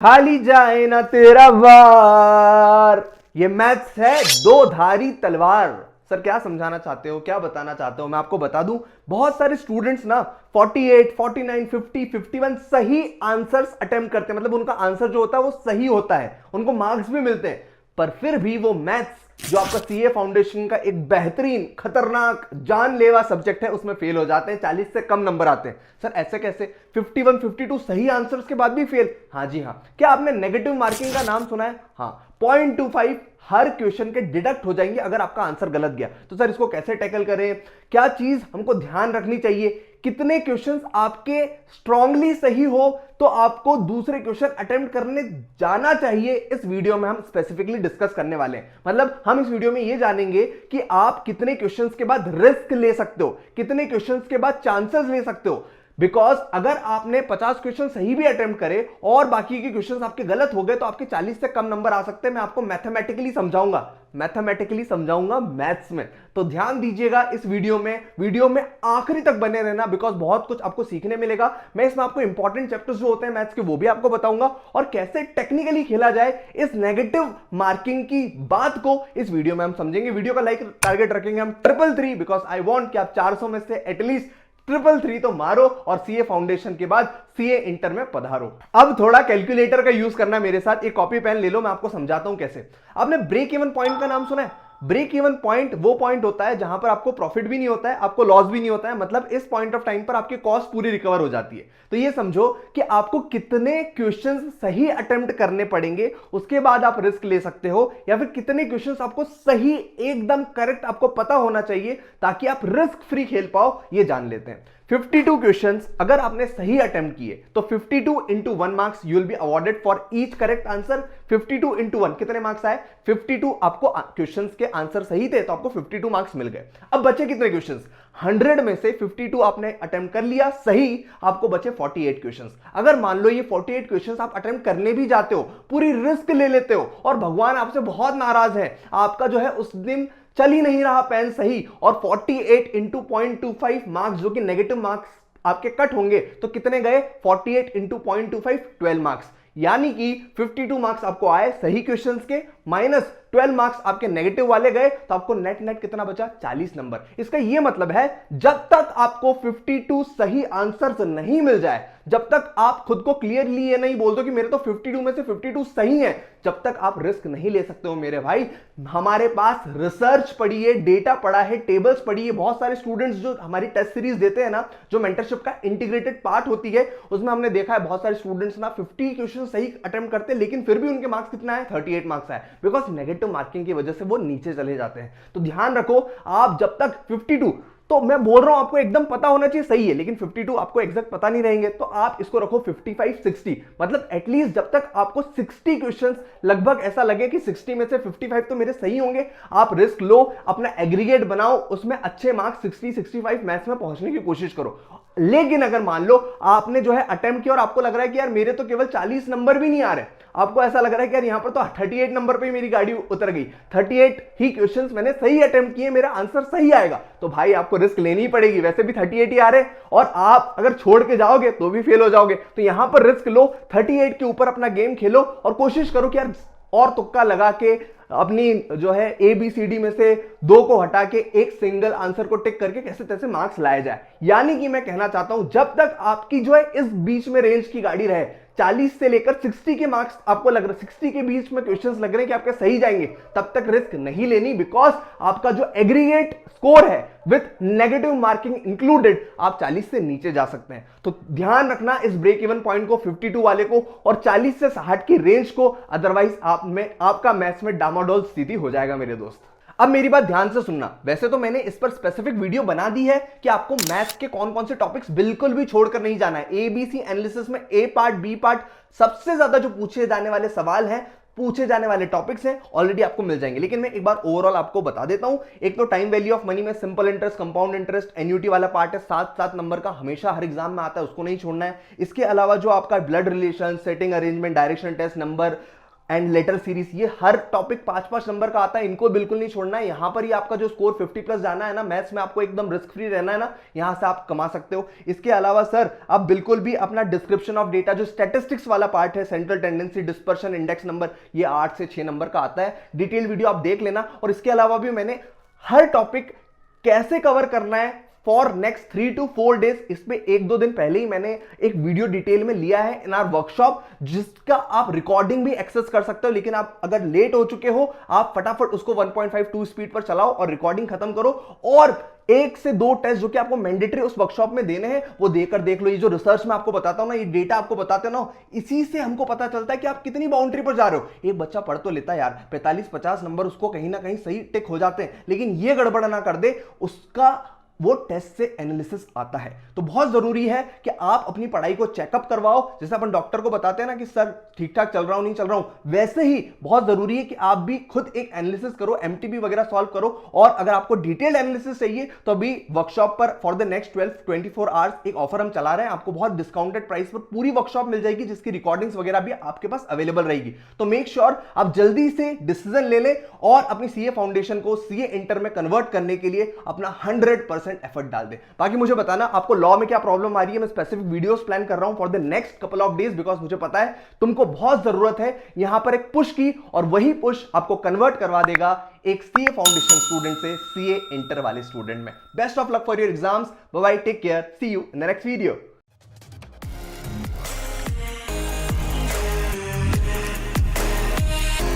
खाली जाए ना तेरा वार। ये मैथ्स है दो धारी तलवार। सर क्या समझाना चाहते हो, क्या बताना चाहते हो? मैं आपको बता दूं, बहुत सारे स्टूडेंट्स ना 48, 49, 50, 51 सही आंसर्स अटेम्प्ट करते हैं। मतलब उनका आंसर जो होता है वो सही होता है, उनको मार्क्स भी मिलते हैं, पर फिर भी वो मैथ्स जो आपका सीए फाउंडेशन का एक बेहतरीन खतरनाक जानलेवा सब्जेक्ट है उसमें फेल हो जाते हैं। 40 से कम नंबर आते हैं। सर ऐसे कैसे? 51, 52 सही आंसर्स के बाद भी फेल? हाँ जी हाँ। क्या आपने नेगेटिव मार्किंग का नाम सुना है? हाँ, 0.25 हर क्वेश्चन के डिडक्ट हो जाएंगे अगर आपका आंसर गलत गया। तो सर इसको कैसे टैकल करें, क्या चीज हमको ध्यान रखनी चाहिए? कितने क्वेश्चंस आपके स्ट्रांगली सही हो तो आपको दूसरे क्वेश्चन अटेम्प्ट करने जाना चाहिए, इस वीडियो में हम स्पेसिफिकली डिस्कस करने वाले हैं। मतलब हम इस वीडियो में ये जानेंगे कि आप कितने क्वेश्चंस के बाद रिस्क ले सकते हो, कितने क्वेश्चंस के बाद चांसेस ले सकते हो। बिकॉज अगर आपने 50 क्वेश्चन सही भी अटेम्प्ट करे और बाकी के क्वेश्चंस आपके गलत हो गए तो आपके 40 से कम नंबर आ सकते हैं। मैं आपको मैथमेटिकली समझाऊंगा मैथ्स में। तो ध्यान दीजिएगा इस वीडियो में आखिरी तक बने रहना, बिकॉज बहुत कुछ आपको सीखने मिलेगा। मैं इसमें आपको इंपॉर्टेंट चैप्टर्स जो होते हैं मैथ्स के वो भी आपको बताऊंगा, और कैसे टेक्निकली खेला जाए इस नेगेटिव मार्किंग की बात को इस वीडियो में हम समझेंगे। वीडियो का लाइक टारगेट रखेंगे हम 333, बिकॉज आई वॉन्ट कि आप 400 में से एटलीस्ट 333 तो मारो और सीए फाउंडेशन के बाद सीए इंटर में पधारो। अब थोड़ा कैलकुलेटर का यूज करना मेरे साथ। एक कॉपी पेन ले लो, मैं आपको समझाता हूं कैसे। आपने ब्रेक इवन पॉइंट का नाम सुना है? ब्रेक इवन पॉइंट वो पॉइंट होता है जहां पर आपको प्रॉफिट भी नहीं होता है, आपको लॉस भी नहीं होता है। मतलब इस पॉइंट ऑफ टाइम पर आपकी कॉस्ट पूरी रिकवर हो जाती है। तो ये समझो कि आपको कितने क्वेश्चंस सही अटेम्प्ट करने पड़ेंगे, उसके बाद आप रिस्क ले सकते हो, या फिर कितने क्वेश्चंस आपको सही एकदम करेक्ट आपको पता होना चाहिए ताकि आप रिस्क फ्री खेल पाओ, ये जान लेते हैं। 52 क्वेश्चंस अगर आपने सही अटेम्प्ट किए तो 52 into 1 marks you will be awarded for each correct answer. 52 into 1 कितने मार्क्स आए? 52। आपको क्वेश्चंस के आंसर सही थे तो आपको 52 मार्क्स मिल गए। अब बचे कितने क्वेश्चंस? 100 में से 52 आपने अटेम्प्ट कर लिया सही, आपको बचे 48 क्वेश्चंस। अगर मान लो ये 48 क्वेश्चंस आप अटेम्प्ट करने भी जाते हो, पूरी रिस्क ले लेते हो, और भगवान आपसे बहुत नाराज है, आपका जो है उस दिन चल ही नहीं रहा पेन सही, और 48 इंटू 0.25 मार्क्स जो कि नेगेटिव मार्क्स आपके कट होंगे, तो कितने गए? 48 इंटू 0.25 12 मार्क्स। यानी कि 52 मार्क्स आपको आए सही क्वेश्चंस के, माइनस 12 मार्क्स आपके नेगेटिव वाले गए, तो आपको नेट कितना बचा? 40 नंबर। इसका यह मतलब है जब तक आपको 52 सही आंसर्स नहीं मिल जाए, जब तक आप खुद को क्लियरली ये नहीं बोल दो कि मेरे तो 52 में से 52 सही है, जब तक आप रिस्क नहीं ले सकते हो मेरे भाई। हमारे पास रिसर्च पड़ी है, डेटा पड़ा है, टेबल्स पड़ी है। बहुत सारे स्टूडेंट्स जो हमारी टेस्ट सीरीज देते हैं ना, जो मेंटरशिप का इंटीग्रेटेड पार्ट होती है, उसमें हमने देखा है बहुत सारे स्टूडेंट्स ना 50 क्वेश्चन सही अटेम्प्ट करते हैं, लेकिन फिर भी उनके मार्क्स कितना है? 38 मार्क्स है, बिकॉज नेगेटिव मार्किंग की वजह से वो नीचे चले जाते हैं। तो ध्यान रखो, आप जब तक 52, तो मैं बोल रहा हूं आपको एकदम पता होना चाहिए सही है, लेकिन 52 आपको एग्जैक्ट पता नहीं रहेंगे, तो आप इसको रखो 55, 60। मतलब एटलीस्ट जब तक आपको 60 क्वेश्चंस लगभग ऐसा लगे कि 60 में से 55 तो मेरे सही होंगे, आप रिस्क लो, अपना एग्रीगेट बनाओ, उसमें अच्छे मार्क्स 60, 65 मैथ्स में पहुंचने की कोशिश करो। लेकिन अगर मान लो आपने जो है अटेम्प्ट किया और आपको लग रहा है कि यार मेरे तो केवल 40 नंबर भी नहीं आ रहे, आपको ऐसा लग रहा है कि यार यहां पर तो 38 नंबर पे मेरी गाड़ी उतर गई, 38 ही क्वेश्चंस मैंने सही अटेम्प्ट किए, मेरा आंसर सही आएगा, तो भाई आपको रिस्क लेनी ही पड़ेगी। वैसे भी 38 ही आ रहे, और आप अगर छोड़ के जाओगे तो भी फेल हो जाओगे। तो यहां पर रिस्क लो, 38 के ऊपर अपना गेम खेलो, और कोशिश करो कि यार और तुक्का लगा के अपनी जो है ABCD में से 2 को हटा के एक सिंगल आंसर को टिक करके कैसे तैसे मार्क्स लाया जाए। यानी कि मैं कहना चाहता हूं जब तक आपकी जो है इस बीच में रेंज की गाड़ी रहे, 40 से लेकर 60 के मार्क्स आपको लग रहा है, 60 के बीच में क्वेश्चंस लग रहे हैं कि आपके सही जाएंगे, तब तक रिस्क नहीं लेनी। बिकॉज आपका जो एग्रीगेट स्कोर है विथ नेगेटिव मार्किंग इंक्लूडेड, आप 40 से नीचे जा सकते हैं। तो ध्यान रखना इस ब्रेक इवन पॉइंट को, 52 वाले को, और 40 से 60 की रेंज को, अदरवाइज आपका मैथ्स में डामाडोल स्थिति हो जाएगा मेरे दोस्त। अब मेरी बात ध्यान से सुनना। वैसे तो मैंने इस पर स्पेसिफिक वीडियो बना दी है कि आपको मैथ्स के कौन कौन से टॉपिक्स बिल्कुल भी छोड़कर नहीं जाना है। ABC एनालिसिस में A पार्ट, B पार्ट, सबसे ज्यादा जो पूछे जाने वाले सवाल हैं, पूछे जाने वाले टॉपिक्स हैं, ऑलरेडी आपको मिल जाएंगे। लेकिन मैं एक बार ओवरऑल आपको बता देता हूं। एक तो टाइम वैल्यू ऑफ मनी में simple interest, compound interest, annuity वाला पार्ट है, 7-7 नंबर का, हमेशा हर एग्जाम में आता है, उसको नहीं छोड़ना है। इसके अलावा जो आपका blood relation, seating arrangement, direction test number, and letter series, ये हर टॉपिक 5-5 नंबर का आता है, इनको बिल्कुल नहीं छोड़ना है। यहां पर ही आपका जो स्कोर 50+ जाना है ना, मैथ्स में आपको एकदम रिस्क फ्री रहना है ना, यहां से आप कमा सकते हो। इसके अलावा सर आप बिल्कुल भी अपना डिस्क्रिप्शन ऑफ डेटा, जो स्टैटिस्टिक्स वाला पार्ट है, central tendency, dispersion, index number, ये 8 से 6 नंबर का आता है, डिटेल वीडियो आप देख लेना। और इसके अलावा भी मैंने हर टॉपिक कैसे कवर करना है फॉर नेक्स्ट 3 to 4 डेज, इसमें 1-2 दिन पहले ही मैंने एक वीडियो डिटेल में लिया है इन आवर वर्कशॉप, जिसका आप रिकॉर्डिंग भी एक्सेस कर सकते हो। लेकिन आप अगर लेट हो चुके हो, आप फटाफट उसको 1.52 स्पीड पर चलाओ और रिकॉर्डिंग खत्म करो, और 1 से 2 टेस्ट जो कि आपको मैंडेटरी उस वर्कशॉप में देने हैं, वो देकर देख लो। ये जो रिसर्च में आपको बताता हूं ना, ये डेटा आपको बताते ना, इसी से हमको पता चलता है कि आप कितनी बाउंड्री पर जा रहे हो। एक बच्चा पढ़ तो लेता है यार, 45-50 नंबर उसको कहीं ना कहीं सही टिक हो जाते हैं, लेकिन ये गड़बड़ ना कर दे, उसका वो टेस्ट से एनालिसिस आता है। तो बहुत जरूरी है कि आप अपनी पढ़ाई को चेकअप करवाओ। जैसे अपन डॉक्टर को बताते हैं ना कि सर ठीक ठाक चल रहा हूं नहीं चल रहा हूं, वैसे ही बहुत जरूरी है कि आप भी खुद एक एनालिसिस करो, एमटीबी वगैरह सॉल्व करो। और अगर आपको डिटेल्ड एनालिसिस चाहिए तो अभी वर्कशॉप पर फॉर द नेक्स्ट 12-24 आवर्स एक ऑफर हम चला रहे हैं, आपको बहुत डिस्काउंटेड प्राइस पर पूरी वर्कशॉप मिल जाएगी, जिसकी रिकॉर्डिंग्स वगैरह भी आपके पास अवेलेबल रहेगी। तो मेक श्योर आप जल्दी से डिसीजन ले लें और अपनी सीए फाउंडेशन को सीए इंटर में कन्वर्ट करने के लिए अपना 100% एफर्ट डाल दे। बाकी मुझे बताना आपको लॉ में क्या प्रॉब्लम आ रही है। मैं स्पेसिफिक वीडियोस प्लान कर रहा हूं for the next couple of days, because मुझे पता है तुमको बहुत जरूरत है यहां पर एक पुश की, और वही पुश आपको कन्वर्ट करवा देगा एक सीए फाउंडेशन स्टूडेंट से सीए इंटर वाले स्टूडेंट में। Best of luck for your exams, bye bye, take care, see you in the next video.